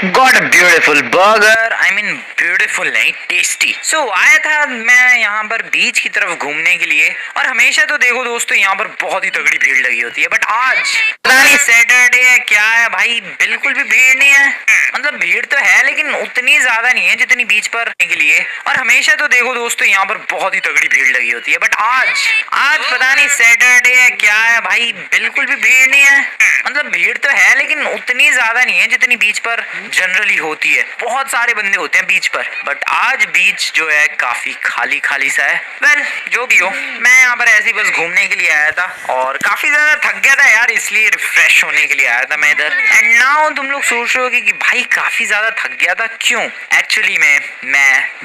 Got a beautiful burger. I mean beautiful नहीं, tasty. सो आया था मैं यहाँ पर बीच की तरफ घूमने के लिए, और हमेशा तो देखो दोस्तों यहाँ पर बहुत ही तगड़ी भीड़ लगी होती है, बट आज पता नहीं सैटरडे है क्या है भाई, बिल्कुल भी भीड़ नहीं है। मतलब भीड़ तो है लेकिन उतनी ज्यादा नहीं है जितनी बीच पर के लिए। और हमेशा तो देखो दोस्तों यहाँ पर बहुत ही तगड़ी भीड़ लगी होती है, बट आज आज पता नहीं सैटरडे है क्या है भाई, बिल्कुल भी भीड़ नहीं है। मतलब भीड़ तो है लेकिन उतनी ज्यादा नहीं है जितनी बीच पर जनरली होती है। बहुत सारे बंदे होते हैं बीच पर, बट आज बीच जो है काफी खाली खाली सा है। वेल जो भी हो, मैं यहाँ पर ऐसे ही बस घूमने के लिए आया था और काफी ज्यादा थक गया था यार, इसलिए रिफ्रेश होने के लिए आया था मैं इधर। एंड नाउ तुम लोग सोच रहे होगे कि भाई काफी ज्यादा थक गया था क्यों। एक्चुअली मैं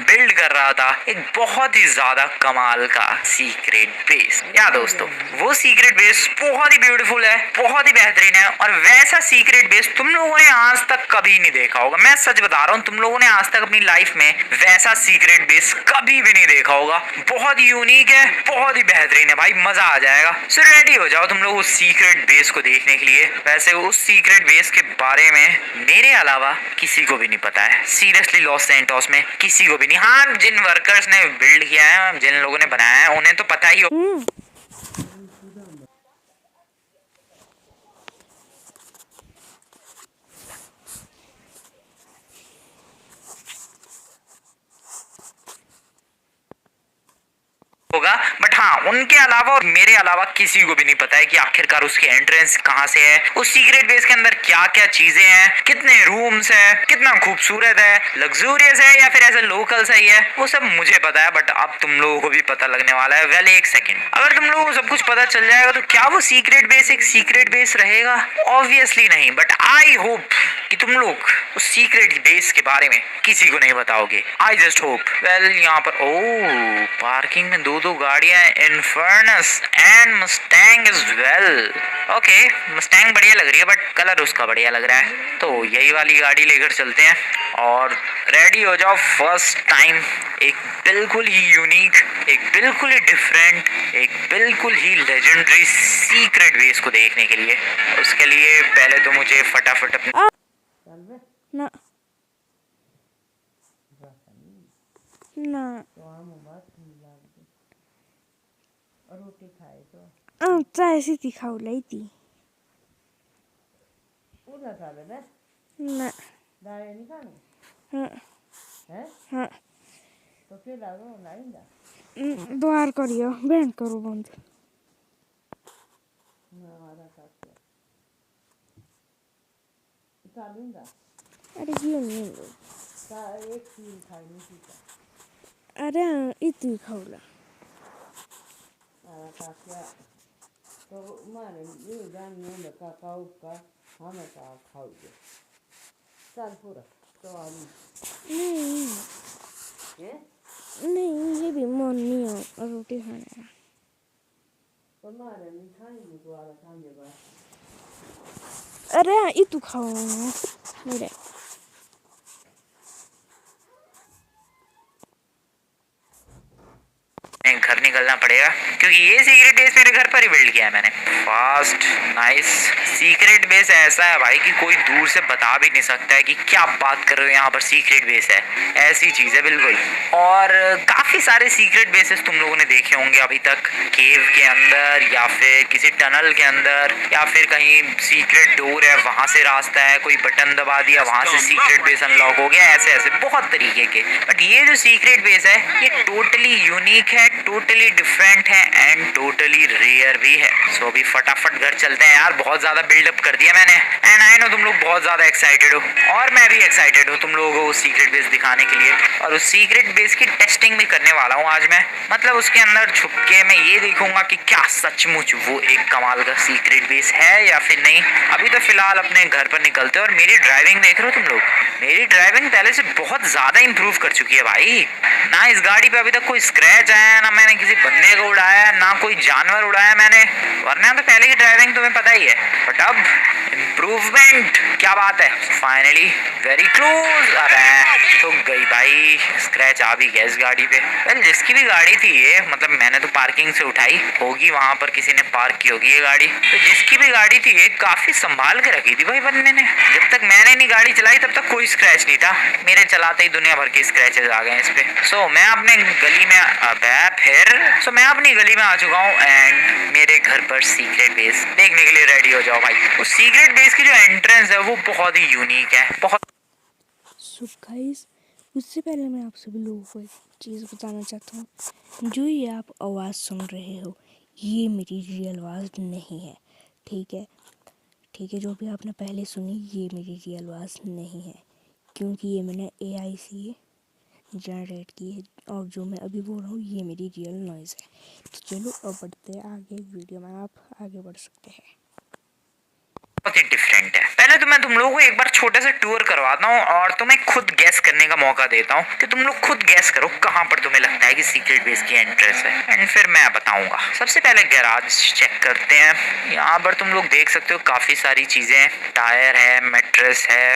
बिल्ड कर रहा था एक बहुत ही ज्यादा कमाल का सीक्रेट बेस। या दोस्तों वो सीक्रेट बेस बहुत ही ब्यूटीफुल है, बहुत ही बेहतरीन है, और वैसा सीक्रेट बेस तुम लोगों ने आज तक कभी नहीं देखा होगा। मैं सच बता रहा हूँ, तुम लोगों ने आज तक अपनी लाइफ में वैसा सीक्रेट बेस कभी भी नहीं देखा होगा। बहुत यूनिक है, बहुत ही बेहतरीन है भाई, मजा आ जाएगा। सो रेडी हो जाओ तुम लोग उस सीक्रेट बेस को देखने के लिए। वैसे उस सीक्रेट बेस के बारे में मेरे अलावा किसी को भी नहीं पता है, सीरियसली लॉस सैंटोस में किसी को भी नहीं। हाँ, जिन वर्कर्स ने बिल्ड किया है, जिन लोगों ने बनाया है, उन्हें तो पता ही हो। होगा, बट हाँ उनके अलावा और मेरे अलावा किसी को भी नहीं पता है कि आखिरकार उसकी एंट्रेंस कहाँ से है, उस सीक्रेट बेस के अंदर क्या क्या चीजें हैं, कितने रूम्स है, कितना खूबसूरत है, लग्जूरियस है या फिर ऐसा लोकल सा ही है, वो सब मुझे पता है। बट अब तुम लोगों को भी पता लगने वाला है। वेल एक सेकंड, अगर तुम लोगों को सब कुछ पता चल जाएगा तो क्या वो सीक्रेट बेस एक सीक्रेट बेस रहेगा? ऑब्वियसली नहीं, बट आई होप कि तुम लोग उस सीक्रेट बेस के बारे में किसी को नहीं बताओगे। I just hope. वेल यहाँ पर ओ पार्किंग में दो गाड़ियां हैं, Infernus and Mustang as well. Okay, Mustang बढ़िया लग रही है बट कलर उसका बढ़िया लग रहा है, तो यही वाली गाड़ी लेकर चलते हैं और रेडी हो जाओ फर्स्ट टाइम एक बिल्कुल ही यूनिक, एक बिल्कुल ही डिफरेंट, एक बिल्कुल ही लेजेंडरी सीक्रेट बेस को देखने के लिए। उसके लिए पहले तो मुझे फटाफट अपने ना ना रोटी खाए तो चाय सिटी खाऊलाई ती उधर खा लेना। ना दालें नहीं खानी हाँ है हाँ तो फिर लागो लाइंदा द्वार करियो बैंक करो बंद ना वाला काट चालूंगा। अरे क्यों नहीं का एक चीज खाई नहीं थी अरे इतनी खाऊला आला काट्या तो मारे ये जान में का काऊ का हमें का खाओगे चल पूरा तो आलू नहीं ये नहीं ये भी मन नहीं हो रोटी खाने तो मारे मिठाई नहीं तो आला खाने बा अरे इतू खाओ मेरे घर निकलना पड़ेगा क्योंकि ये सीक्रेट बेस मेरे घर पर ही बिल्ड किया है मैंने। फास्ट नाइस सीक्रेट बेस ऐसा है भाई कि कोई दूर से बता भी नहीं सकता है कि क्या बात कर रहे हो, यहाँ पर सीक्रेट बेस है, ऐसी चीज है बिल्कुल। और काफी सारे सीक्रेट बेसेस तुम लोगों ने देखे होंगे अभी तक, केव के अंदर या फिर किसी टनल के अंदर या फिर कहीं सीक्रेट डोर है वहां से रास्ता है, कोई बटन दबा दिया वहां से सीक्रेट बेस अनलॉक हो गया, ऐसे ऐसे बहुत तरीके के। बट ये जो सीक्रेट बेस है ये टोटली यूनिक है, टोटली डिफरेंट है एंड टोटली रेयर भी है। सो अभी फटाफट घर चलते हैं यार, बहुत ज्यादा बिल्डअप कर दिया मैंने एंड आई नो तुम लोग बहुत ज्यादा एक्साइटेड हो और मैं भी एक्साइटेड हूँ तुम लोगों को उस सीक्रेट बेस दिखाने के लिए। और उस सीक्रेट बेस की टेस्टिंग भी करने वाला हूँ आज मैं, मतलब उसके अंदर छुप के मैं ये देखूंगा कि क्या सचमुच वो एक कमाल का सीक्रेट बेस है या फिर नहीं। अभी तो फिलहाल अपने घर पर निकलते हैं। और मेरी ड्राइविंग देख रहे हो तुम लोग, मेरी ड्राइविंग पहले से बहुत ज्यादा इंप्रूव कर चुकी है भाई। ना इस गाड़ी पे अभी तक कोई स्क्रैच आया, ना मैंने किसी किसी बंदे को उड़ाया, ना कोई जानवर उड़ाया मैंने, वरना तो पहले की ड्राइविंग तुम्हें पता ही है। बट अब इम्प्रूवमेंट, क्या बात है। Finally very close. अरे तो गई भाई, स्क्रैच आ भी गया इस गाड़ी पे। वेल जिसकी भी गाड़ी थी ये, मतलब मैंने तो पार्किंग से उठाई होगी, वहां पर किसी ने पार्क की होगी ये गाड़ी। तो जिसकी भी गाड़ी थी ये काफी संभाल के रखी थी भाई बंदे ने। जब तक मैंने नहीं गाड़ी चलाई तब तक कोई स्क्रैच नहीं था, मेरे चलाते ही दुनिया भर के स्क्रैचेस आ गए इस पे। सो मैं अपने गली में मैं अपनी गली में आ चुका हूँ एंड मेरे घर पर सीक्रेट बेस देखने के लिए रेडी हो जाओ भाई। उस सीक्रेट बेस की जो एंट्रेंस है वो बहुत ही यूनिक है, बहुत। सो गाइस, उससे पहले मैं आप सभी लोगों को एक चीज़ बताना चाहता हूँ। जो ये आप आवाज़ सुन रहे हो ये मेरी रियल आवाज़ नहीं है, ठीक है। ठीक है, जो भी आपने पहले सुनी ये मेरी रियल आवाज़ नहीं है, क्योंकि ये मैंने AI से जनरेट की है, और जो मैं अभी बोल रहा हूँ ये मेरी रियल नॉइज़ है। तो चलो अब बढ़ते हैं आगे, वीडियो में आप आगे बढ़ सकते हैं। बहुत ही डिफरेंट है। पहले तो मैं तुम लोगों को एक बार छोटे से टूर करवाता हूँ और तुम्हें खुद गैस करने का मौका देता हूँ कि तुम लोग खुद गैस करो कहाँ पर तुम्हें लगता है कि सीक्रेट बेस की एंट्रेंस है, एंड फिर मैं बताऊंगा। सबसे पहले गैराज चेक करते हैं। यहाँ पर तुम लोग देख सकते हो काफी सारी चीजें, टायर है, मैट्रेस है,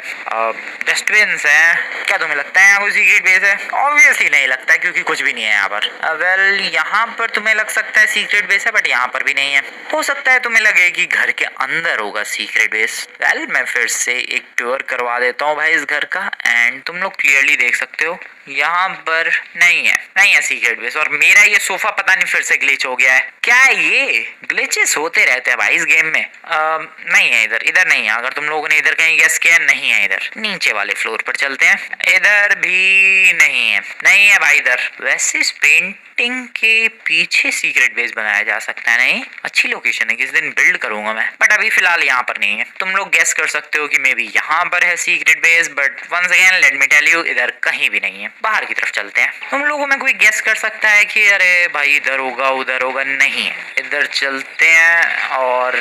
डस्टबिन है। क्या तुम्हें लगता है यहाँ कोई सीक्रेट बेस है? ऑब्वियसली नहीं लगता, क्योंकि कुछ भी नहीं है यहाँ पर। वेल यहाँ पर तुम्हें लग सकता है सीक्रेट बेस है, बट यहाँ पर भी नहीं है। हो सकता है तुम्हें लगे कि घर के अंदर होगा सीक्रेट बेस। वेल मैं फिर से एक टूर करवा देता हूँ भाई इस घर का, एंड तुम लोग क्लियरली देख सकते हो यहाँ पर नहीं है सीक्रेट बेस। और मेरा ये सोफा पता नहीं फिर से ग्लिच हो गया है। क्या है ये? ग्लिचेस होते रहते हैं भाई इस गेम में। नहीं है इधर नहीं है। अगर तुम लोगों ने इधर कहीं गैस किया, नहीं है इधर। नीचे वाले फ्लोर पर चलते हैं। इधर भी नहीं है भाई इधर। वैसे इस पेंटिंग के पीछे सीक्रेट बेस बनाया जा सकता है। नहीं, अच्छी लोकेशन है, किस दिन बिल्ड करूंगा मैं, बट अभी फिलहाल यहाँ पर नहीं है। तुम लोग गैस कर सकते हो कि मे बी यहाँ पर है secret base, but once again let me tell you, इधर कहीं भी नहीं है। बाहर की तरफ चलते हैं। तुम लोगों में कोई गैस कर सकता है कि अरे भाई इधर होगा उधर होगा? नहीं है। इधर चलते हैं और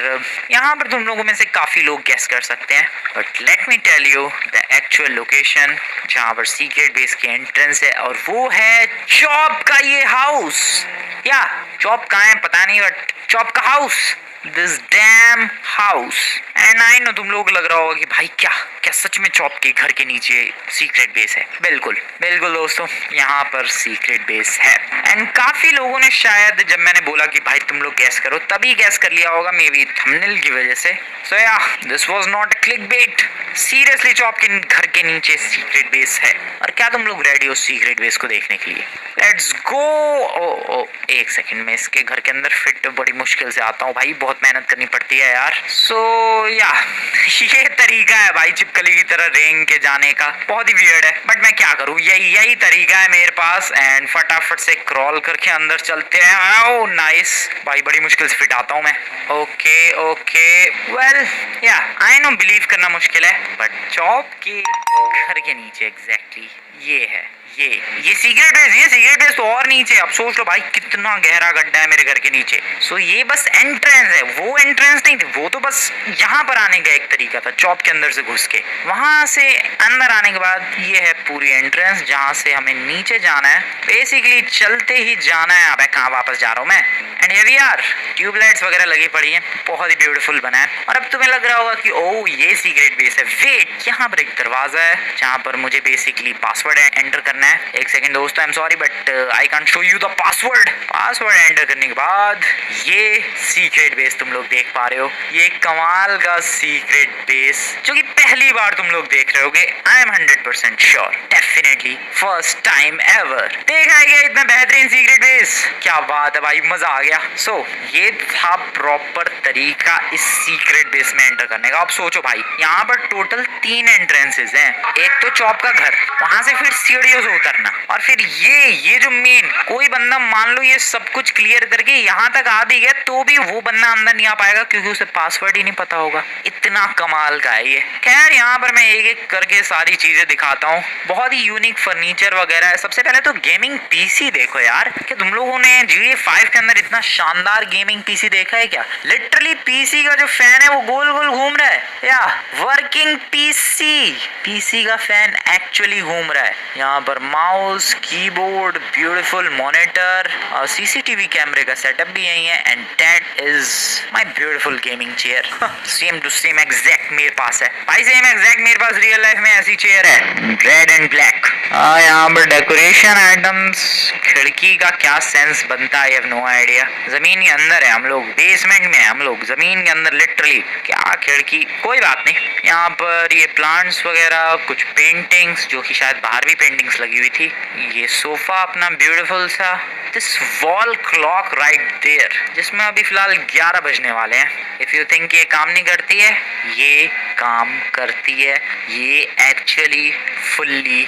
यहाँ पर तुम लोगों में से काफी लोग गैस कर सकते हैं, but let me tell you the actual location जहाँ पर सीक्रेट बेस की एंट्रेंस है, और वो है चॉप का ये हाउस। या चॉप कहाँ है पता नहीं, बट चॉप का house, this dam house. And I know तुम लोग लग रहा होगा कि भाई क्या सच में चॉप के घर के नीचे सीक्रेट बेस है? बिल्कुल दोस्तों, यहाँ पर सीक्रेट बेस है। एंड काफी लोगों ने शायद जब मैंने बोला कि भाई तुम लोग गैस करो, तभी गैस कर लिया होगा, मे बी थंबनेल की वजह से। सो या this was not a clickbait. Seriously chop के घर के नीचे सीक्रेट बेस है। और क्या तुम लोग रेडी हो सीक्रेट बेस को देखने के लिए? Let's go. एक सेकंड में इसके घर के अंदर फिट बड़ी मुश्किल से आता हूँ भाई, बहुत मेहनत करनी पड़ती है यार। सो या ये तरीका है भाई चिपकली की तरह रेंग के जाने का, बहुत ही वियर्ड है, बट मैं क्या करूँ, यही तरीका है मेरे पास। एंड फटाफट से क्रॉल करके अंदर चलते हैं। ओह नाइस भाई, बड़ी मुश्किल से फिट आता हूँ मैं। ओके वेल या आई नो बिलीव करना मुश्किल है, बट चॉप के घर के नीचे एग्जैक्टली ये है। ये सीक्रेट बेस तो और नीचे। अब सोच लो भाई कितना गहरा गड्ढा है मेरे घर के नीचे। सो ये बस एंट्रेंस है, वो एंट्रेंस नहीं थी, वो तो बस यहाँ पर आने का एक तरीका था, चॉप के अंदर से घुस के। वहां से अंदर आने के बाद ये है पूरी एंट्रेंस जहाँ से हमें नीचे जाना है। बेसिकली चलते ही जाना है। अब कहाँ वापस जा रहा हूँ मैं। And here we are, tubelights वगैरह लगी पड़ी है, बहुत ही ब्यूटीफुल बना है। और अब तुम्हें लग रहा होगा कि ओह ये सीक्रेट बेस है। वेट, यहाँ पर एक दरवाजा है जहाँ पर मुझे बेसिकली पासवर्ड एंटर करना है। एक सेकंड दोस्तों, I am sorry but I can't show you the password enter करने के बाद ये सीक्रेट बेस तुम लोग देख पा रहे हो। ये कमाल का सीक्रेट बेस जो कि पहली बार तुम लोग देख रहे होगे। I am 100% sure, definitely first time ever देखा है क्या इतना बेहतरीन सीक्रेट बेस। क्या बात है भाई, मजा आ गया। सो ये था प्रॉपर तरीका इस सीक्रेट बेस में एंटर करने का। अब सोचो भाई, यहाँ पर टोटल 3 एंट्रेंसेस हैं। एक तो चॉप का घर, वहां से फिर सीढ़ियों से उतरना, और फिर ये जो मेन, कोई बंदा मान लो ये सब कुछ क्लियर करके यहाँ तक आ भी गया तो भी वो बंदा अंदर नहीं आ पाएगा क्योंकि उसे पासवर्ड ही नहीं पता होगा। इतना कमाल का है ये। खैर यहाँ पर मैं एक एक करके सारी चीजें दिखाता हूँ। बहुत ही यूनिक फर्नीचर वगैरह है। सबसे पहले तो गेमिंग पीसी देखो यार, कि तुम लोगों ने GTA 5 के अंदर इतना शानदार गेमिंग पीसी देखा है क्या? लिटरली पीसी का जो फैन है वो गोल गोल घूम रहा है। या वर्किंग पीसी का फैन एक्चुअली घूम रहा है। यहाँ पर mouse, keyboard, beautiful monitor, CCTV कैमरे का सेटअप भी यही है and that is my beautiful gaming chair. Same to same exact मेरे पास है भाई, सेम एग्जैक्ट मेरे पास रियल लाइफ में ऐसी चेयर है, रेड एंड ब्लैक। यहाँ पर डेकोरेशन आइटम्स, खिड़की का क्या सेंस बनता है, आई हैव नो आइडिया। जमीन के अंदर है हम लोग, बेसमेंट में है हम लोग, जमीन के अंदर लिटरली, क्या खिड़की, कोई बात नहीं। यहाँ पर ये प्लांट्स वगैरह, कुछ पेंटिंग्स जो कि शायद बाहर भी पेंटिंग्स लगी हुई थी, ये सोफा अपना ब्यूटीफुल सा, this wall clock right there जिसमें अभी फिलहाल 11 बजने वाले हैं। इफ यू थिंक ये काम नहीं करती है, ये काम करती है, ये actually fully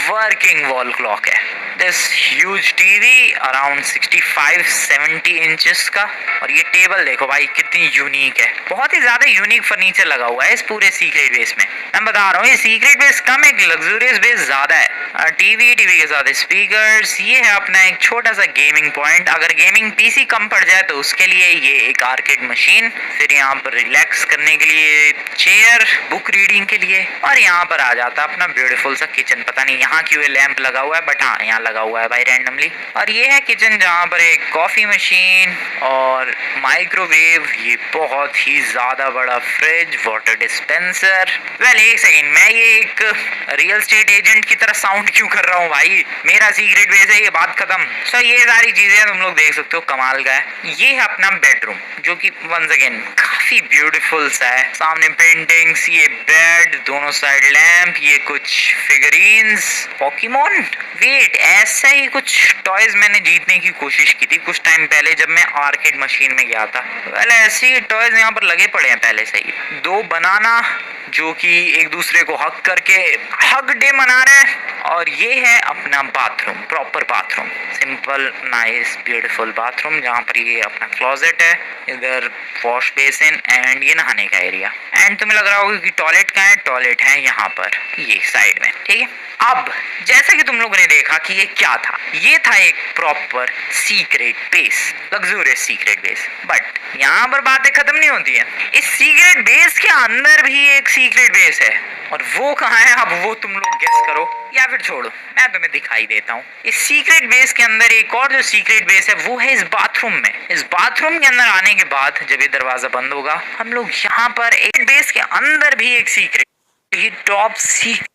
working wall clock है। This huge TV around 65-70 inches का, और ये टेबल देखो भाई कितनी यूनिक है, बहुत ही ज्यादा यूनिक फर्नीचर लगा हुआ है इस पूरे सीक्रेट बेस में। मैं बता रहा हूँ ये सीक्रेट बेस कम, एक लग्जरियस बेस ज्यादा है। टीवी के साथ स्पीकर्स, ये है अपना एक छोटा सा गेमिंग पॉइंट। अगर गेमिंग पीसी कम पड़ जाए तो उसके लिए ये एक आर्केड मशीन, फिर यहाँ पर रिलैक्स करने के लिए चेयर, बुक रीडिंग के लिए, और यहाँ पर आ जाता है अपना ब्यूटीफुल सा किचन। पता नहीं यहाँ क्यों ये लैंप लगा हुआ है, बट हाँ यहाँ लगा हुआ है भाई रैंडमली। और ये है किचन जहाँ पर एक कॉफी मशीन और माइक्रोवेव, ये बहुत ही ज्यादा बड़ा फ्रिज, वाटर डिस्पेंसर। वेल एक सेकेंड, मैं ये एक रियल एस्टेट एजेंट की तरह साउंड क्यों कर रहा हूँ भाई, मेरा सीक्रेट बेस है, ये बात खत्म। सो ये सारी चीजें तुम लोग देख सकते हो, कमाल का है। ये है अपना बेडरूम जो कि वंस अगेन काफी ब्यूटीफुल सा है, सामने पेंटिंग्स, ये बेड, दोनों साइड लैंप, ये कुछ फिगरीन्स, पोकेमॉन, वेट ऐसा ही कुछ टॉयज मैंने जीतने की कोशिश की थी कुछ टाइम पहले जब मैं आर्केड मशीन में गया था। वेल ऐसे ही टॉयज यहाँ पर लगे पड़े हैं पहले से ही। 2 बनाना जो कि एक दूसरे को हक करके हग डे मना रहे हैं, और ये है अपना bathroom, proper bathroom, simple nice beautiful bathroom जहाँ पर ये अपना क्लोजेट है, इधर वॉश बेसिन एंड ये नहाने का एरिया। एंड तुम्हें लग रहा होगा कि टॉयलेट कहाँ है, टॉयलेट है यहाँ पर ये साइड में, ठीक है। अब जैसा कि तुम लोगों ने देखा कि ये क्या था, ये था एक proper secret base, luxurious secret base. But यहाँ पर बातें खत्म नहीं होती है, इस सीक्रेट बेस के अंदर भी एक सीक्रेट बेस है, और वो कहाँ है अब वो तुम लोग गेस करो, या फिर छोड़ो मैं तुम्हें दिखाई देता हूँ। इस सीक्रेट बेस के अंदर एक और जो सीक्रेट बेस है वो है इस बाथरूम में। इस बाथरूम के अंदर आने के बाद जब ये दरवाजा बंद होगा, हम लोग यहाँ पर एक बेस के अंदर भी एक सीक्रेट, टॉप सीक्रेट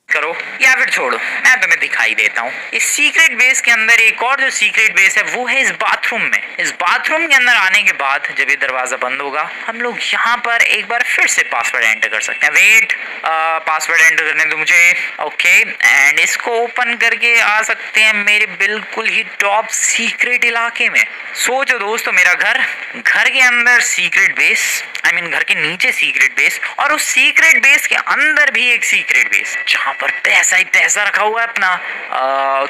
करो, या फिर छोड़ो मैं तुम्हें दिखाई देता हूँ। इस सीक्रेट बेस के अंदर एक और जो सीक्रेट बेस है वो है इस बाथरूम में। इस बाथरूम के अंदर आने के बाद जब ये दरवाजा बंद होगा, हम लोग यहाँ पर एक बार फिर से पासवर्ड एंटर कर सकते हैं। वेट, पासवर्ड एंटर करने दो मुझे, ओके, एंड इसको ओपन करके आ सकते हैं मेरे बिल्कुल ही टॉप सीक्रेट इलाके में। सोचो दोस्तों, मेरा घर के अंदर सीक्रेट बेस, आई मीन घर के नीचे सीक्रेट बेस, और उस सीक्रेट बेस के अंदर भी एक सीक्रेट बेस जहाँ पर पैसा ही पैसा रखा हुआ है अपना।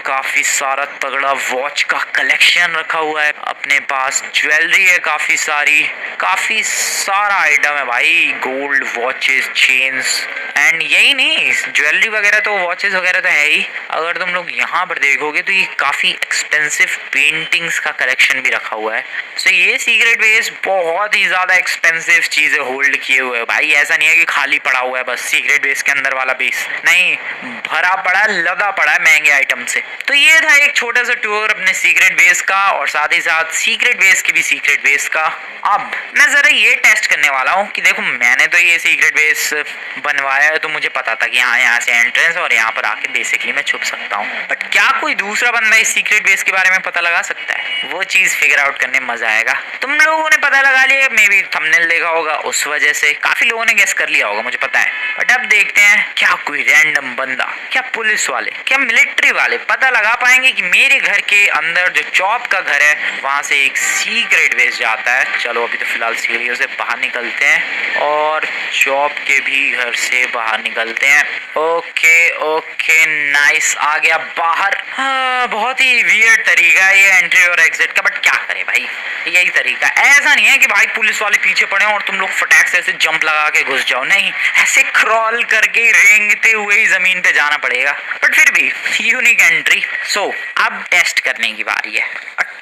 काफी सारा तगड़ा वॉच का कलेक्शन रखा हुआ है अपने पास, ज्वेलरी है काफी सारी, काफी सारा आइटम है भाई, गोल्ड वॉचेस, चेन्स, एंड यही नहीं, ज्वेलरी वगैरह तो, वॉचेस वगैरह तो है ही। अगर तुम लोग यहाँ पर देखोगे तो ये काफी एक्सपेंसिव पेंटिंग्स का कलेक्शन भी रखा हुआ है। सो ये सीक्रेट बेस बहुत ही ज्यादा एक्सपेंसिव चीजें होल्ड किए हुए है भाई, ऐसा नहीं है कि खाली पड़ा हुआ है बस सीक्रेट बेस के अंदर वाला बेस, नहीं, भरा पड़ा, लदा पड़ा है महंगे आइटम से। तो ये था एक छोटा सा टूर अपने सीक्रेट बेस का, और साथ ही साथ सीक्रेट बेस के भी सीक्रेट बेस का। अब मैं जरा ये टेस्ट करने वाला हूँ कि देखो मैंने तो ये सीक्रेट बेस बनवाया है तो मुझे पता था कि हाँ यहाँ से एंट्रेंस और यहाँ पर आके बेसिकली मैं छुप सकता हूँ, बट क्या कोई दूसरा बंदा इस सीक्रेट बेस के बारे में पता लगा सकता है? वो चीज फिगर आउट करने में मजा आएगा। तुम लोगों ने पता लगा लिया, मे बी थंबनेल देखा होगा उस वजह से काफी लोगों ने गेस कर लिया होगा, मुझे पता है। बट अब देखते हैं क्या कोई रैंडम बंदा, क्या पुलिस वाले, क्या मिलिट्री वाले पता लगा पाएंगे कि मेरे घर के अंदर जो चॉप का घर है वहां से एक सीक्रेट बेस जाता है। चलो अभी तो फिलहाल सीढ़ियों से बाहर निकलते हैं और चॉप के भी घर से बाहर निकलते हैं। ओके ओके नाइस, आ गया बाहर। हाँ, बहुत ही वियर्ड तरीका है ये एंट्री और एग्जिट का, बट क्या करें भाई, यही तरीका। ऐसा नहीं है कि भाई पुलिस वाले पीछे पड़े और तुम लोग फटाक से ऐसे जंप लगा के घुस जाओ, नहीं, ऐसे क्रॉल करके रेंगते हुए ही जमीन पे जाना पड़ेगा, बट फिर भी यूनिक एंट्री। सो अब टेस्ट करने की बारी है।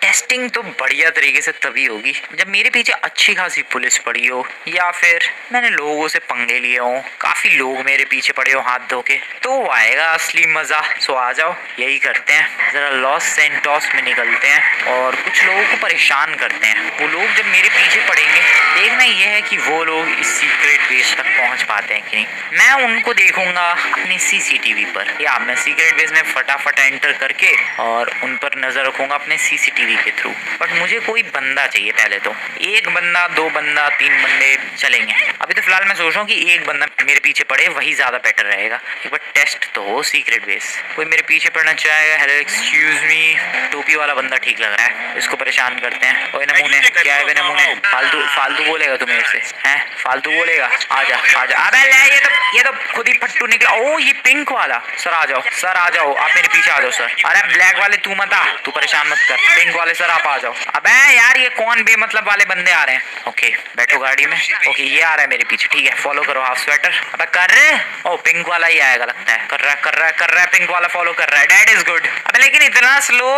टेस्टिंग तो बढ़िया तरीके से तभी होगी जब मेरे पीछे अच्छी खासी पुलिस पड़ी हो, या फिर मैंने लोगों से पंगे लिए हो, काफी लोग मेरे पीछे पड़े हो हाथ धो के, तो आएगा असली मजा। सो आ जाओ, यही करते हैं, जरा लॉस सेंटोस में निकलते हैं और कुछ लोगों को परेशान करते हैं। वो लोग जब मेरे पीछे पड़ेंगे, देखना यह है कि वो लोग इस सीक्रेट बेस तक पहुंच पाते हैं कि नहीं। मैं उनको देखूंगा अपनी सीसीटीवी पर, या मैं सीक्रेट बेस में फटाफट एंटर करके और उन पर नजर रखूंगा अपने सीसीटीवी के थ्रू। बट मुझे कोई बंदा चाहिए पहले तो, एक बंदा, दो बंदा, तीन बंदे चलेंगे। अभी तो फिलहाल मैं सोच रहा हूँ कि एक बंदा मेरे पीछे पड़े, वही ज्यादा बेटर रहेगा। एक बार टेस्ट तो हो सीक्रेट बेस। कोई मेरे पीछे पड़ना चाहेगा? हेलो एक्सक्यूज मी, टोपी वाला बंदा ठीक लग रहा है, इसको परेशान करते हैं। ओए नमूने, क्या है नमूने? फालतू बोलेगा तू मेरे से, हैं? फालतू बोलेगा? आजा आजा। अबे ले, ये तो खुद ही फट्टू निकला। ओ ये पिंक वाला, सर आ जाओ, सर आ जाओ, आप मेरे पीछे आ जाओ सर। अरे ब्लैक वाले तू मत आ, तू परेशान मत कर। पिंक वाले सर आप आ जाओ। अबे यार ये कौन बेमतलब वाले बंदे आ रहे हैं? ओके बैठो गाड़ी में। ओके ये आ रहा है मेरे पीछे, ठीक है फॉलो करो। हाफ स्वेटर, अबे कर रहे? ओ पिंक वाला ही आएगा लगता है। कर रहा है पिंक वाला, फॉलो कर रहा है। That is good. अबे लेकिन इतना स्लो,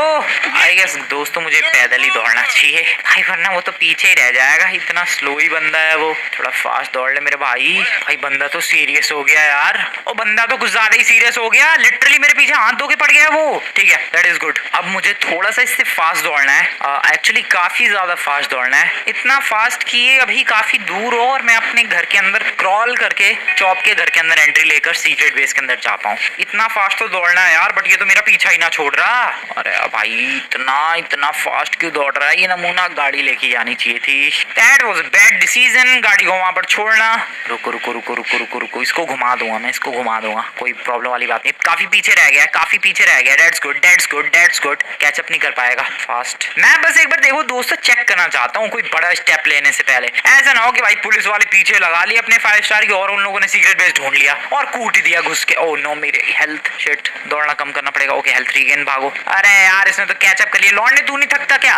आई गेस दोस्तों मुझे पैदल ही दौड़ना चाहिए भाई, वरना वो तो पीछे ही रह जाएगा। इतना स्लो ही बंदा है वो, थोड़ा फास्ट दौड़ ले मेरे भाई। भाई बंदा तो सीरियस हो गया यार, ओ बंदा तो कुछ ज्यादा ही सीरियस हो गया, लिटरली मेरे पीछे हाथ धो के पड़ गया वो। ठीक है दैट इज गुड। अब मुझे थोड़ा सा इससे फास्ट दौड़ना है, एक्चुअली काफी ज्यादा फास्ट दौड़ना है। इतना फास्ट कि ये अभी काफी दूर हो और मैं अपने घर के अंदर क्रॉल करके चॉप के घर के अंदर एंट्री लेकर सीक्रेट बेस के अंदर जा पाऊं। इतना फास्ट तो दौड़ना है यार, बट ये तो मेरा पीछा ही ना छोड़ रहा। अरे भाई इतना फास्ट क्यों दौड़ रहा है ये नमूना? गाड़ी लेके जानी चाहिए थी। दैट वाज बैड डिसीजन, गाड़ी को वहां पर छोड़ना। रुको रुको रुको रुको रुको रुको, इसको घुमा दूंगा मैं, इसको घुमा दूंगा, कोई प्रॉब्लम वाली बात नहीं। काफी पीछे रह गया, काफी पीछे रह गया। That's good that's good that's good. Catch up नहीं कर पाएगा फास्ट। मैं बस एक बार देखो दोस्तों चेक करना चाहता हूँ कोई बड़ा स्टेप लेने से पहले। ऐसा ना हो कि भाई पुलिस वाले पीछे लगा लिए अपने 5 स्टार की और उन लोगों ने सीक्रेट बेस ढूंढ लिया और कूट दिया घुस के। ओह नो मेरे हेल्थ, शिट, दौड़ना कम करना पड़ेगा। ओके हेल्थ रीगेन, भागो। अरे यार इसने तो कैचअप कर लिया। लौंडे तू नहीं थकता क्या?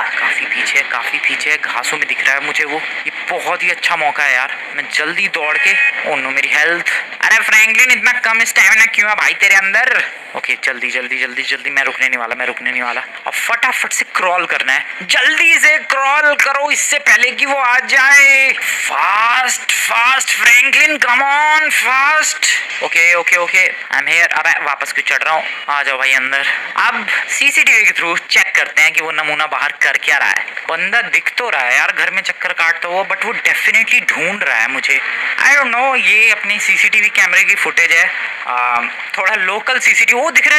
काफी पीछे है, घासों में दिख रहा है मुझे वो। ये बहुत ही अच्छा मौका है यार, मैं जल्दी दौड़ के। ओह नो मेरी हेल्थ। अरे फ्रैंकलिन इतना कम स्टैमिना क्यों है भाई तेरे अंदर? ओके जल्दी जल्दी जल्दी जल्दी, मैं रुकने नहीं वाला। अब फटाफट से क्रॉल करना है, जल्दी से क्रॉल करो इससे पहले कि वो आ जाए। Fast Franklin, come on fast. Okay I am here. अब वापस क्यों चढ़ रहा हूँ? आ जाओ भाई अंदर। अब सीसीटीवी के थ्रू चेक करते हैं कि वो नमूना बाहर कर क्या रहा है। बंदा दिख तो रहा है यार घर में चक्कर काटता हुआ, बट वो डेफिनेटली ढूंढ रहा है मुझे। आई डोंट नो, ये अपनी सीसीटीवी कैमरे की फुटेज है, थोड़ा लोकल सीसीटीवी। वो दिख रहा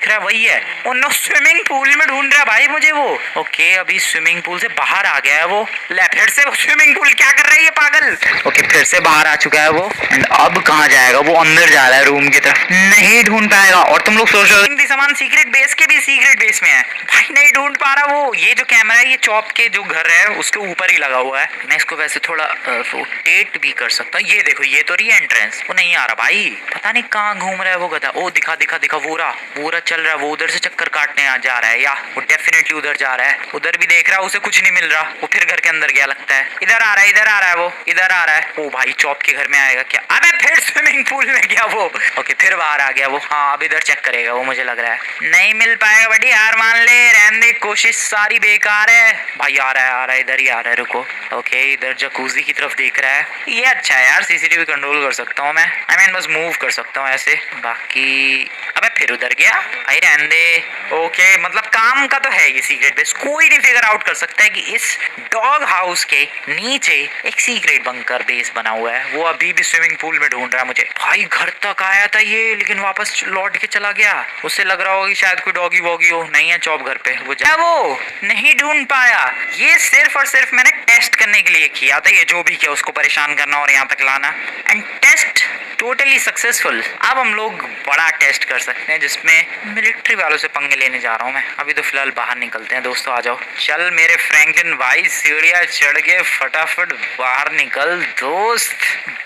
है वही है। वो नो स्विमिंग पूल में ढूंढ रहा है भाई मुझे वो। ओके अभी स्विमिंग पूल से बाहर आ गया है वो। ले फिर से वो स्विमिंग पूल, क्या कर रहा है ये पागल? ओके फिर से बाहर आ चुका है वो। एंड अब कहाँ जाएगा वो? अंदर जा रहा है रूम की तरफ। नहीं ढूंढ पाएगा। और तुम लोग सोच रहे हो सामान सीक्रेट बेस के भी सीक्रेट बेस में है भाई, नहीं ढूंढ पा रहा वो। ये जो कैमरा है ये चॉप के जो घर है उसके ऊपर ही लगा हुआ है। मैं इसको वैसे थोड़ा रोटेट भी कर सकता हूँ। ये देखो ये तो रही एंट्रेंस। वो नहीं आ रहा भाई, पता नहीं कहाँ घूम रहा है वो गधा। ओ दिखा वो रहा चल रहा है। वो उधर से चक्कर काटने जा रहा है, या वो डेफिनेटली उधर जा रहा है। उधर भी देख रहा है, उसे कुछ नहीं मिल रहा। वो फिर घर के अंदर गया लगता है। इधर आ रहा है वो, इधर आ रहा है। ओ भाई चॉप के घर में आएगा क्या? अबे फिर स्विमिंग पूल में गया वो। ओके फिर बाहर आ गया वो। हाँ अब इधर चेक करेगा वो, मुझे लग रहा है। नहीं मिल पाएगा बड़ी, हार मान ले, रहने दे, कोशिश सारी बेकार है। भाई आ रहा है, इधर ही आ रहा है। रुको ओके इधर जकूजी की तरफ देख रहा है। ये अच्छा है यार, सीसीटीवी कंट्रोल कर सकता हूँ मैं। आई मीन बस मूव कर सकता हूँ ऐसे। बाकी अबे फिर उधर गया भाई, रहने दे। ओके मतलब काम का तो है ये सीक्रेट बेस। कोई नहीं फिगर आउट कर सकता है कि इस डॉग हाउस के नीचे एक सीक्रेट बंकर बेस बना हुआ है। वो अभी भी स्विमिंग पूल में ढूंढ रहा है मुझे। भाई घर तक आया था ये, लेकिन वापस लौट के चला गया। उससे लग रहा होगा कि शायद कोई डॉगी वॉगी हो। नहीं है चॉप घर पे। वो नहीं ढूंढ पाया। ये सिर्फ और सिर्फ मैंने टेस्ट करने के लिए किया था। ये जो भी किया उसको परेशान करना और यहाँ तक लाना, एंड टेस्ट टोटली सक्सेसफुल। अब हम लोग बड़ा टेस्ट कर सकते हैं जिसमें मिलिट्री वालों से पंगे लेने जा रहा हूँ मैं। अभी तो फिलहाल बाहर निकलते हैं दोस्तों, आ जाओ। चल मेरे फ्रैंकलिन भाई सीढ़ियाँ चढ़ के फटाफट बाहर निकल दोस्त।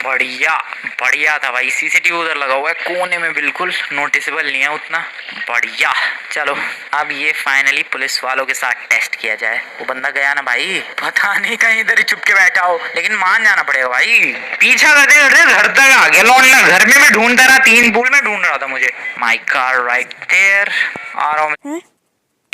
बढ़िया था भाई। सीसीटीवी उधर लगा हुआ है कोने में, बिल्कुल नोटिसेबल नहीं है उतना। बढ़िया चलो अब ये फाइनली पुलिस वालों के साथ टेस्ट किया जाए। वो बंदा गया ना भाई, पता नहीं कहीं इधर ही चुप के बैठा हो, लेकिन मान जाना पड़ेगा भाई। पीछा करते करते घर तक आ गया लौंडा। घर में मैं ढूंढता रहा, 3 पूल में ढूंढ रहा था मुझे। My car right there. आ रहा हूँ।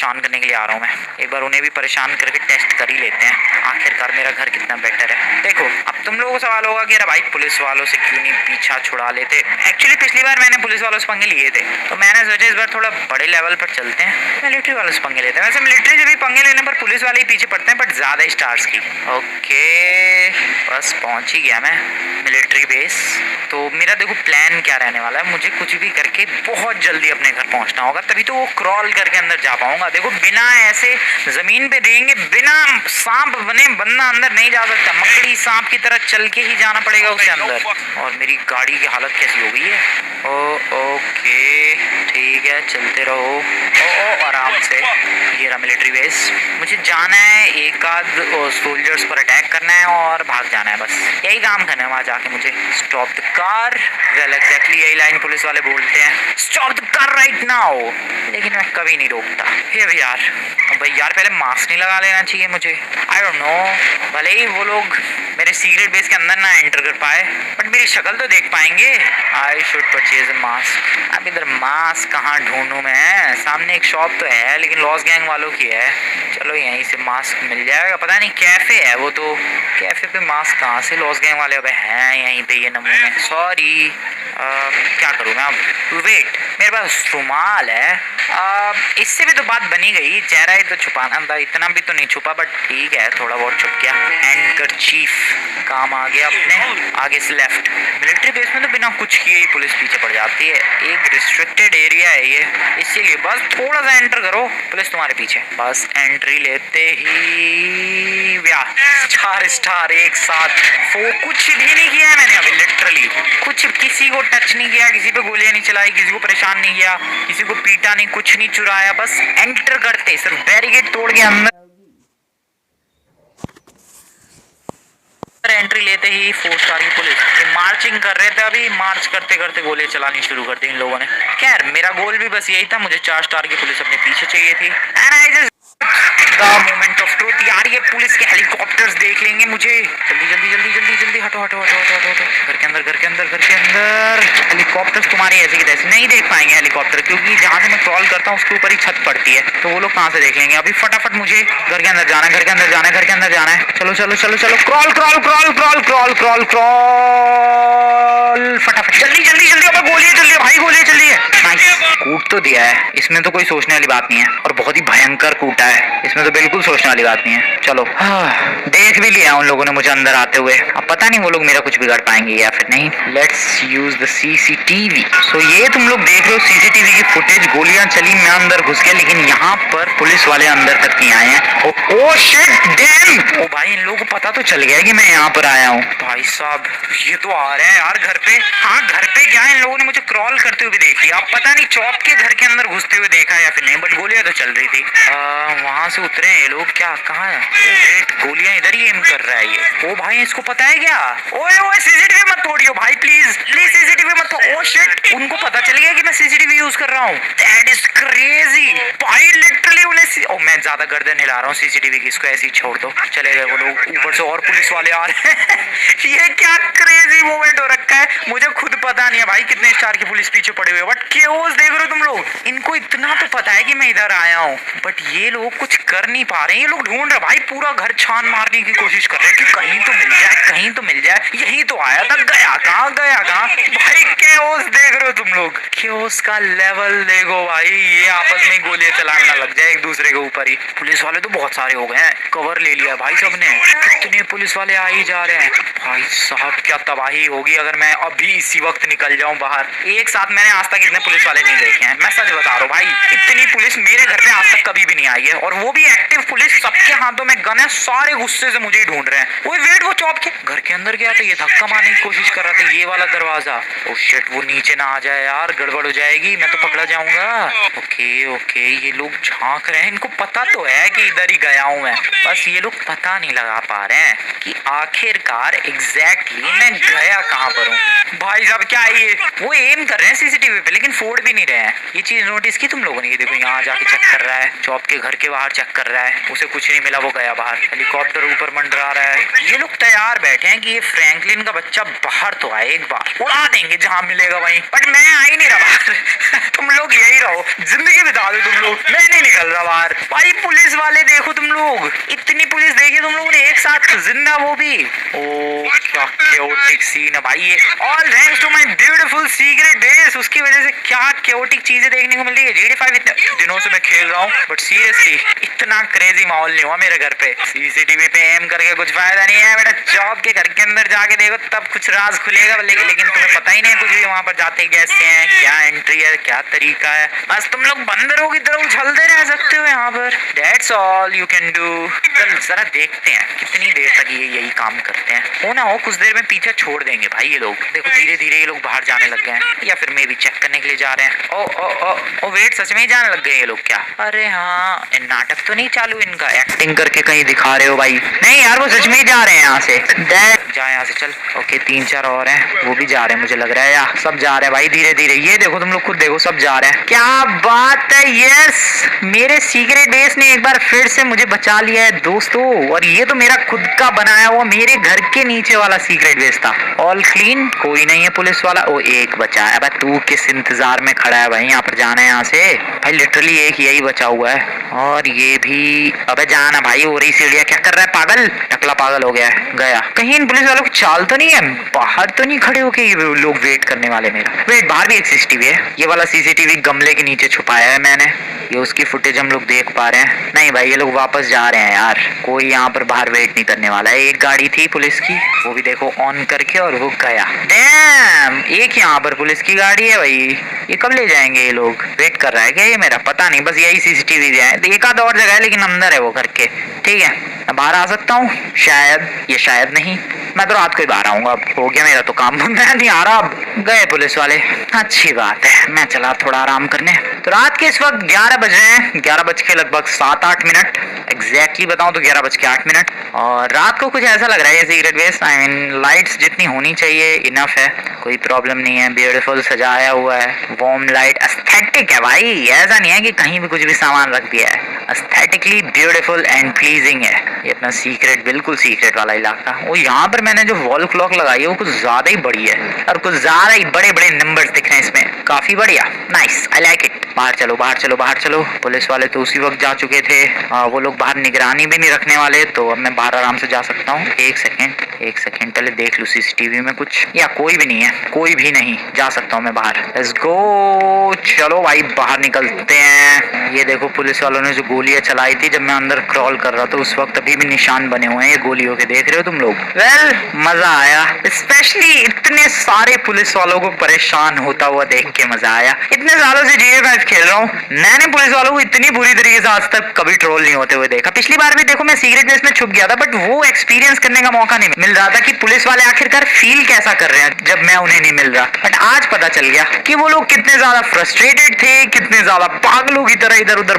परेशान करने के लिए आ रहा हूँ मैं। एक बार उन्हें भी परेशान करके टेस्ट कर ही लेते हैं, आखिरकार मेरा घर कितना बेटर है। देखो अब तुम लोगों को सवाल होगा कि अरे भाई पुलिस वालों से क्यों नहीं पीछा छुड़ा लेते। एक्चुअली पिछली बार मैंने पुलिस वालों से पंगे लिए थे, तो मैंने सोचा इस बार थोड़ा बड़े लेवल पर चलते हैं, मिलिट्री वालों से पंगे लेते हैं। वैसे मिलिट्री से भी पंगे लेने पर पुलिस वाले ही पीछे पड़ते हैं, बट ज्यादा स्टार्स की। ओके बस पहुंच ही गया मैं मिलिट्री बेस। तो मेरा देखो प्लान क्या रहने वाला है, मुझे कुछ भी करके बहुत जल्दी अपने घर पहुंचना होगा, तभी तो वो क्रॉल करके अंदर जा पाऊंगा। देखो बिना ऐसे जमीन पे रहेंगे, बिना सांप बने बंदा अंदर नहीं जा सकता, मकड़ी सांप की तरह चल के ही जाना पड़ेगा उसके अंदर। और मेरी गाड़ी की हालत कैसी हो गई है। ओके ठीक है चलते रहो। ओ आराम से। ये रहा मिलिट्री बेस। मुझे जाना है, एक आध सोल्जर्स पर अटैक करना है और भाग जाना है, बस यही काम करना है वहाँ जाके मुझे। Stop the car. Well exactly यही लाइन पुलिस वाले बोलते हैं, stop the car right now. लेकिन मैं कभी नहीं रोकता। हे यार, भाई यार पहले मास्क नहीं लगा लेना चाहिए मुझे। आई डोंट नो, भले ही वो लोग मेरे सीक्रेट बेस के अंदर ना एंटर कर पाए, बट मेरी शक्ल तो देख पाएंगे। I should purchase a mask. अब इधर मास्क कहाँ ढूंढूं मैं? सामने एक शॉप तो है, लेकिन लॉस गैंग वालों की है। चलो यहीं से मास्क मिल जाएगा। पता नहीं कैफे है वो तो, कैफे पे मास्क कहाँ से? लॉस गैंग वाले अब हैं यहीं पे ये नमूने। सॉरी क्या करूँ मैं अब? वेट, मेरे पास रुमाल है। इससे भी तो बात बनी गई, चेहरा ही तो छुपाना था, इतना भी तो नहीं छुपा, बट ठीक है थोड़ा बहुत छुप गया। हैंडकरचीफ काम आ गया अपने। आगे से लेफ्ट। मिलिट्री बेस में तो बिना कुछ किए ही पुलिस पीछे पड़ जाती है। एक रिस्ट्रिक्टेड एरिया है ये, इसीलिए बस थोड़ा सा एंटर करो, पुलिस तुम्हारे पीछे। बस एंट्री लेते ही 4 स्टार एक साथ। कुछ भी नहीं किया है मैंने अभी, लिटरली कुछ, किसी को टच नहीं किया, किसी पे गोलियां नहीं चलाई, किसी को परेशान नहीं किया, किसी को पीटा नहीं, कुछ नहीं चुराया। बस एंटर करते सिर्फ बैरिकेड तोड़ के अंदर एंट्री लेते ही 4 स्टार की पुलिस। मार्चिंग कर रहे थे अभी, मार्च करते करते गोली चलानी शुरू कर दी इन लोगों ने। खैर मेरा गोल भी बस यही था, मुझे 4 स्टार की पुलिस अपने पीछे चाहिए थी। And I just the moment of truth. यार ये पुलिस के हेलीकॉप्टर्स देख लेंगे मुझे। जल्दी जल्दी जल्दी जल्दी जल्दी हटो हटो हटो हटो हटो हटो। घर के अंदर घर के अंदर घर के अंदर। हेलीकॉप्टर्स तुम्हारे ऐसे की तैसे नहीं देख पाएंगे हेलीकॉप्टर, क्योंकि जहाँ से मैं क्रॉल करता हूँ उसके ऊपर ही छत पड़ती है, तो वो लोग कहाँ से देख लेंगे। अभी फटाफट मुझे घर के अंदर जाना है, घर के अंदर जाना है, घर के अंदर जाना है। चलो चलो चलो चलो, crawl crawl crawl crawl crawl crawl crawl, फटाफट जल्दी जल्दी जल्दी। अब गोलियां चल रही है भाई, गोलियां चल रही है। नाइस, कूट तो दिया है, इसमें तो कोई सोचने वाली बात नहीं है, और बहुत ही भयंकर कूटा है, इसमें तो बिल्कुल सोचने वाली बात नहीं है। चलो देख भी लिया उन लोगों ने मुझे अंदर आते हुए, अब पता नहीं वो लोग मेरा कुछ बिगाड़ पाएंगे या फिर नहीं। Let's use the CCTV. So ये तुम लोग देख रहे हो सीसीटीवी की फुटेज। गोलियां चली, मैं अंदर घुस गया, लेकिन यहाँ पर पुलिस वाले अंदर तक नहीं आए हैं। Oh shit dam. ओ भाई इन लोगों को पता तो चल गया कि मैं यहाँ पर आया हूँ। भाई साहब ये तो आ रहे हैं यार घर पे। हाँ घर पे क्या, इन लोगों ने मुझे क्रॉल करते हुए देख लिया। अब पता नहीं चौप के घर के अंदर घुसते हुए देखा या फिर नहीं, बट गोलियां तो चल रही थी। वहां से उतरे ये लोग क्या? कहाँ है? वेट, गोलियां इधर ही एम कर रहा है ये। ओ भाई इसको पता है क्या? ओए ओए सीसीटीवी मत तोड़ियो भाई, प्लीज प्लीज सीसीटीवी मत तोड़। ओ शिट, उनको पता चल गया कि मैं सीसीटीवी यूज कर रहा हूँ। दैट इज क्रेजी भाई, लिटरली उन्हें ओ मैं ज्यादा गर्दन हिला रहा हूँ सीसीटीवी की, इसको ऐसे ही छोड़ दो। चले गए वो लोग, ऊपर से और पुलिस वाले आ रहे हैं। ये क्या क्रेजी मोमेंट हो रखा है, मुझे खुद पता नहीं है भाई कितने स्टार की पुलिस पीछे पड़े हुए, बट केओस देख रहे हो तुम लोग। इनको इतना तो पता है कि मैं इधर आया हूँ, बट ये लोग कुछ कर नहीं पा रहे हैं। ये लोग ढूंढ रहे भाई, पूरा घर छान मारने की कोशिश कर रहे हैं कि कहीं तो मिल जाए, कहीं तो मिल जाए। यही तो आया था, गया कहाँ गया कहाँ भाई। केओस देख रहे हो तुम लोग, केओस का लेवल देखो भाई। ये आपस में गोलियां चलाने ना लग जाए एक दूसरे के ऊपर ही। पुलिस वाले तो बहुत सारे हो गए हैं, कवर ले लिया भाई सबने। कितने पुलिस वाले आ ही जा रहे हैं भाई साहब। क्या तबाही होगी अगर मैं अभी इसी वक्त निकल जाऊं बाहर। एक साथ मैंने आज तक इतने पुलिस वाले नहीं देखे हैं, मैं सच बता रहा हूँ भाई। इतनी पुलिस मेरे घर पे आज तक कभी भी नहीं आई है, और वो भी एक्टिव पुलिस। सबके हाथों में गन है, सारे गुस्से से मुझे ही ढूंढ रहे हैं। वो वेट, वो चौप के घर के अंदर गया था, ये धक्का मारने की कोशिश कर रहा था, ये वाला दरवाजा। ओ शिट, वो नीचे ना आ जाए यार, गड़बड़ हो जाएगी, मैं तो पकड़ा जाऊंगा। ओके ओके, ये लोग झांक रहे हैं, इनको पता तो है कि इधर ही गया हूँ मैं, बस ये लोग पता नहीं लगा पा रहे हैं कि आखिरकार एग्जैक्टली मैं गया कहाँ पर हूँ। भाई साहब क्या है ये, वो एम कर रहे हैं सीसीटीवी पे, लेकिन फोड़ भी नहीं रहे हैं। ये चीज नोटिस की तुम लोगों ने? ये देखो यहाँ जाके चेक कर रहा है, चौप के घर के बाहर चेक कर रहा है, उसे कुछ नहीं मिला, वो गया बाहर। हेलीकॉप्टर ऊपर मंडरा रहा है। ये लोग तैयार बैठे हैं कि ये फ्रैंकलिन का बच्चा बाहर तो आए, एक बार उड़ा देंगे जहाँ मिलेगा वहीं, बट मैं आ ही नहीं रहा बाहर। तुम लोग यही रहो, जिंदगी बिता दो तुम लोग, मैं नहीं निकल रहा बाहर। भाई पुलिस वाले देखो तुम लोग, इतनी पुलिस देखी तुम लोगों ने एक साथ, जिंदा वो भी। ओ क्या क्योटिक सीन है भाई ये। All thanks to my beautiful secret base, उसकी वजह से क्या क्योटिक चीजें देखने को मिल रही है। GTA 5 इतने दिनों से मैं खेल रहा हूँ, बट सीरियसली इतना क्रेजी माहौल नहीं हुआ मेरे घर पे। CCTV पे एम करके कुछ फायदा नहीं है बेटा, जॉब के घर के अंदर जाके देखो तब कुछ राज खुलेगा। लेकिन तुम्हें पता ही नहीं कुछ भी, वहाँ पर जाते कैसे हैं, क्या एंट्री है, क्या तरीका है। बस तुम लोग बंदरों की तरह उछलते रह सकते हो यहाँ पर। That's all you can do। जरा देखते हैं कितनी देर तक ये यही काम करते हैं। हो ना हो कुछ देर में पीछे छोड़ देंगे भाई ये लोग। देखो धीरे धीरे ये लोग बाहर जाने लग गए हैं, या फिर मे भी चेक करने के लिए जा रहे हैं। ओ वेट, सच में ही जाने लग गए ये लोग क्या? अरे हाँ, नाटक तो नहीं चालू इनका, एक्टिंग करके कहीं दिखा रहे हो भाई? नहीं यार, वो सच में ही जा रहे हैं यहाँ से। जा यहाँ से चल। ओके 3-4 और हैं, वो भी जा रहे हैं मुझे लग रहा है, या सब जा रहे हैं भाई धीरे धीरे। ये देखो तुम लोग खुद देखो, सब जा रहे हैं। क्या बात है, यस मेरे सीक्रेट बेस ने एक बार फिर से मुझे बचा लिया है दोस्तों। और ये तो मेरा खुद का बनाया हुआ मेरे घर के नीचे वाला सीक्रेट बेस था। ऑल क्लीन, कोई नहीं है पुलिस वाला। ओ एक बचा है। अब तू किस इंतजार में खड़ा है भाई? यहाँ पर जाना है यहाँ से भाई, लिटरली एक यही बचा हुआ है। और ये भी, अबे जाना भाई, हो रही सीढ़ियाँ क्या कर रहा है पागल? टकला पागल हो गया है, गया। कहीं इन पुलिस वालों को चाल तो नहीं है, बाहर तो नहीं खड़े होके ये लोग वेट करने वाले मेरा? वेट, बाहर भी एक CCTV है। ये वाला CCTV गमले के नीचे छुपाया है मैंने, ये उसकी फुटेज हम लोग देख पा रहे हैं। नहीं भाई ये लोग वापस जा रहे हैं यार, कोई यहाँ पर बाहर वेट नहीं करने वाला है। एक गाड़ी थी पुलिस की, वो भी देखो ऑन करके, और वो गया। डैम, एक यहाँ पर पुलिस की गाड़ी है भाई। ये कब ले जाएंगे ये लोग? वेट कर रहा है क्या ये मेरा? पता नहीं, बस यही CCTV है। एक आध और जगह है लेकिन अंदर है वो घर के। ठीक है, मैं बाहर आ सकता हूँ शायद, ये शायद नहीं, मैं तो रात को ही बाहर आऊंगा। अब हो गया मेरा तो काम, मैं नहीं आ रहा। अब गए पुलिस वाले, अच्छी बात है। मैं चला थोड़ा आराम करने। तो रात के इस वक्त 11 बज रहे हैं, 11 बज के लगभग 7-8 मिनट, एग्जैक्टली बताऊं तो 11 बज के 8 मिनट। और रात को कुछ ऐसा लग रहा है ये secret base, I mean lights जितनी होनी चाहिए इनफ है, कोई प्रॉब्लम नहीं है। ब्यूटीफुल सजाया हुआ है, वार्म लाइट, एस्थेटिक है भाई, ऐसा नहीं है कि कहीं भी कुछ भी सामान रख दिया है। एस्थेटिकली ब्यूटीफुल एंड प्लीजिंग है ये अपना सीक्रेट, बिल्कुल सीक्रेट वाला इलाका। और यहाँ पर मैंने जो वॉल क्लॉक लगाई है वो कुछ ज्यादा ही बड़ी है, और कुछ ज्यादा ही बड़े बड़े नंबर्स दिख रहे हैं इसमें, काफी बढ़िया, नाइस, आई लाइक इट। बाहर चलो बाहर चलो बाहर चलो। पुलिस वाले तो उसी वक्त जा चुके थे, वो लोग बाहर निगरानी भी नहीं रखने वाले, तो अब मैं बाहर आराम से जा सकता हूँ। एक सेकेंड पहले देख लूँ CCTV में कुछ, या कोई भी नहीं है, कोई भी नहीं, जा सकता हूँ मैं बाहर। लेट्स गो, चलो भाई बाहर निकलते हैं। ये देखो पुलिस वालों ने जो गोलियां चलाई थी जब मैं अंदर क्रॉल कर रहा था उस वक्त, अभी भी निशान बने हुए हैं ये गोलियों के, देख रहे हो तुम लोग। वेल मजा आया, स्पेशली इतने सारे पुलिस वालों को परेशान होता हुआ देख के मजा आया। इतने सालों से GTA 5 खेल रहा हूँ, मैंने पुलिस वालों को इतनी बुरी तरीके से आज तक कभी ट्रोल नहीं होते हुए देखा। पिछली बार भी देखो मैं सीक्रेट बेस में छुप गया था, बट वो एक्सपीरियंस करने का मौका नहीं मिल रहा था कि पुलिस वाले आखिरकार फील कैसा कर रहे हैं जब मैं उन्हें नहीं मिल रहा। बट आज पता चल गया कि वो लोग कितने ज्यादा फ्रस्ट्रेटेड थे, कितने ज्यादा पागलों की तरह इधर उधर